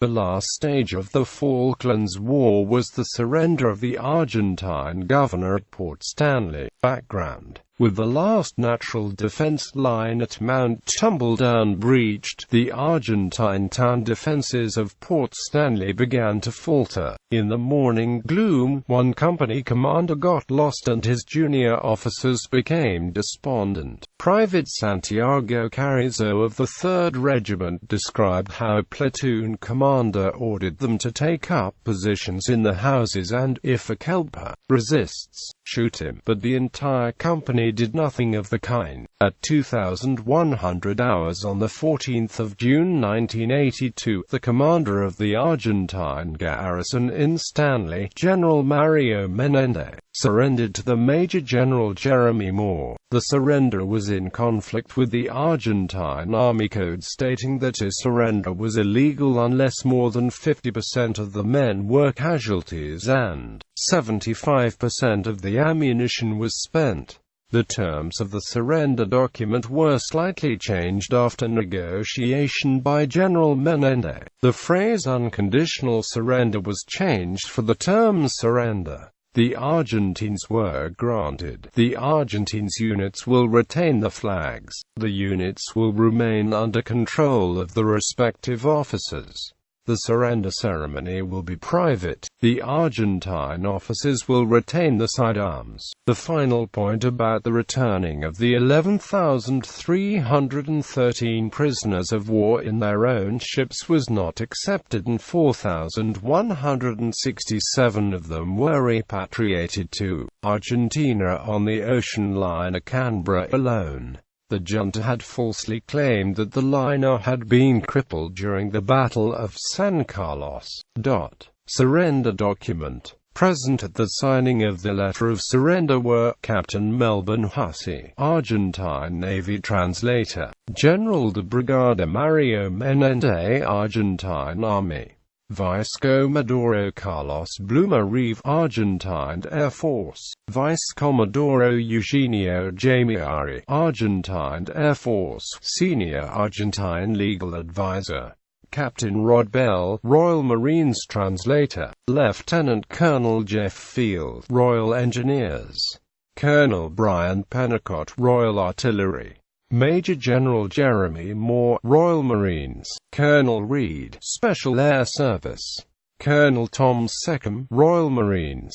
The last stage of the Falklands War was the surrender of the Argentine governor at Port Stanley. Background: with the last natural defense line at Mount Tumbledown breached, the Argentine town defenses of Port Stanley began to falter. In the morning gloom, one company commander got lost and his junior officers became despondent. Private Santiago Carrizo of the 3rd Regiment described how a platoon commander ordered them to take up positions in the houses and, if a Kelper resists, shoot him. But the entire company did nothing of the kind. At 2100 hours on the 14th of June 1982, the commander of the Argentine garrison in Stanley, General Mario Menendez, surrendered to the Major General Jeremy Moore. The surrender was in conflict with the Argentine Army Code, stating that a surrender was illegal unless more than 50% of the men were casualties and 75% of the ammunition was spent. The terms of the surrender document were slightly changed after negotiation by General Menendez. The phrase "unconditional surrender" was changed for the term "surrender." The Argentines were granted. The Argentines units will retain the flags. The units will remain under control of the respective officers. The surrender ceremony will be private. The Argentine officers will retain the sidearms. The final point about the returning of the 11,313 prisoners of war in their own ships was not accepted, and 4,167 of them were repatriated to Argentina on the ocean liner Canberra alone. The junta had falsely claimed that the liner had been crippled during the Battle of San Carlos. Surrender document. Present at the signing of the letter of surrender were Captain Melbourne Hussey, Argentine Navy translator; General de Brigada Mario Menendez, Argentine Army; Vice Commodore Carlos Blumarive, Argentine Air Force; Vice Commodore Eugenio Jamiari, Argentine Air Force; Senior Argentine Legal Advisor Captain Rod Bell, Royal Marines translator; Lieutenant Colonel Jeff Field, Royal Engineers; Colonel Brian Pennicott, Royal Artillery; Major General Jeremy Moore, Royal Marines; Colonel Reed, Special Air Service; Colonel Tom Seckham, Royal Marines;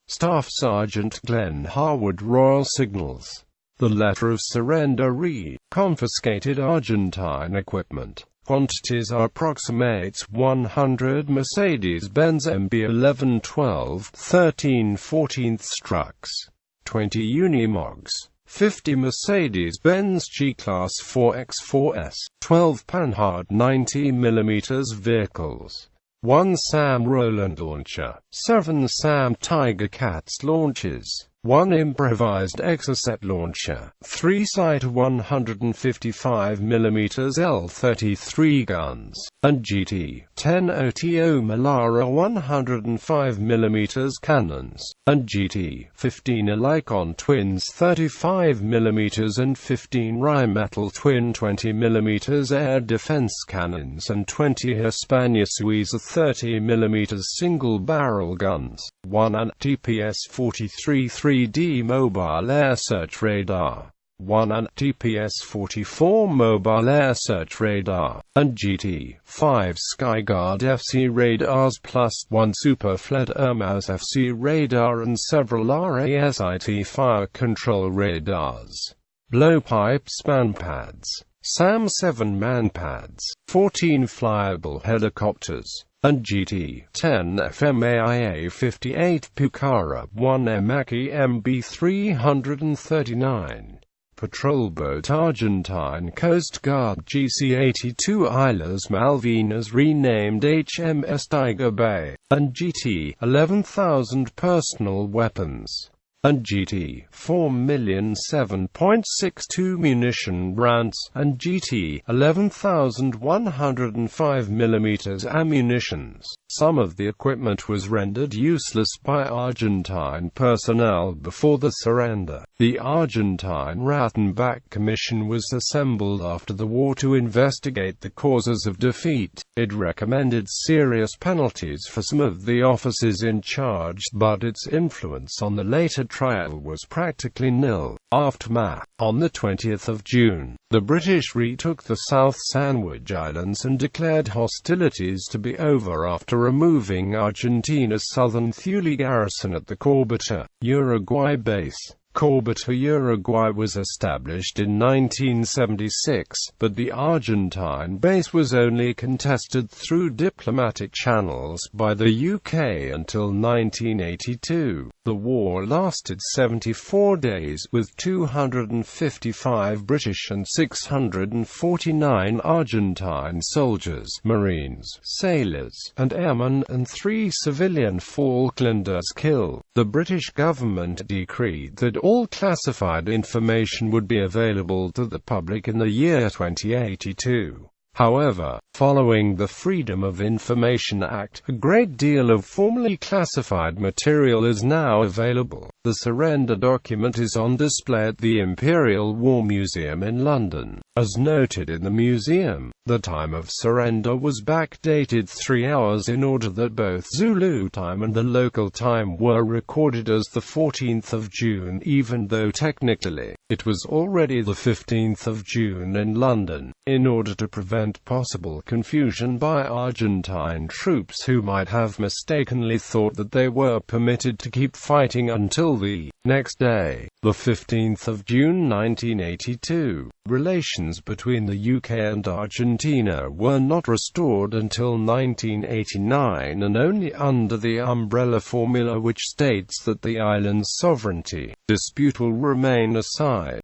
Staff Sergeant Glenn Harwood, Royal Signals. The letter of surrender read: confiscated Argentine equipment. Quantities are approximates 100 Mercedes-Benz MB 1112 13/14 trucks, 20 Unimogs, 50 Mercedes-Benz G-Class 4x4s, 12 Panhard 90mm vehicles, 1 Sam Roland launcher, 7 Sam Tiger Cats launches, 1 improvised Exocet launcher, 3 Sight 155mm L-33 guns, and GT-10 OTO Melara 105mm cannons, and GT-15 Elikon Twins 35mm and 15 Rheinmetall Twin 20mm air defense cannons, and 20 Hispania Suiza 30mm single-barrel guns, 1 ANT-TPS-43 3D mobile air search radar, 1 ANT-TPS-44 mobile air search radar, and GT-5 Skyguard FC radars plus 1 Super Fledermaus FC radar and several RASIT fire control radars. Blowpipe span pads, SAM-7 man-pads, 14 flyable helicopters, and GT-10 FMAIA-58 Pucara 1 Emaki MB-339. Patrol boat Argentine Coast Guard GC-82 Islas Malvinas renamed HMS Tiger Bay, and GT-11,000 personal weapons, and GT-4,000,000 7.62 munition rounds, and GT-11,105mm ammunitions. Some of the equipment was rendered useless by Argentine personnel before the surrender. The Argentine Rattenbach Commission was assembled after the war to investigate the causes of defeat. It recommended serious penalties for some of the officers in charge, but its influence on the later trial was practically nil. Aftermath. On the 20th of June, the British retook the South Sandwich Islands and declared hostilities to be over after removing Argentina's southern Thule garrison at the Corbata, Uruguay base. Corbata, Uruguay was established in 1976, but the Argentine base was only contested through diplomatic channels by the UK until 1982. The war lasted 74 days, with 255 British and 649 Argentine soldiers, marines, sailors, and airmen, and 3 civilian Falklanders killed. The British government decreed that all classified information would be available to the public in the year 2082. However, following the Freedom of Information Act, a great deal of formerly classified material is now available. The surrender document is on display at the Imperial War Museum in London. As noted in the museum, the time of surrender was backdated 3 hours in order that both Zulu time and the local time were recorded as the 14th of June, even though technically it was already the 15th of June in London, in order to prevent possible confusion by Argentine troops who might have mistakenly thought that they were permitted to keep fighting until the next day, the 15th of June 1982. Relations between the UK and Argentina were not restored until 1989, and only under the umbrella formula which states that the island's sovereignty dispute will remain aside.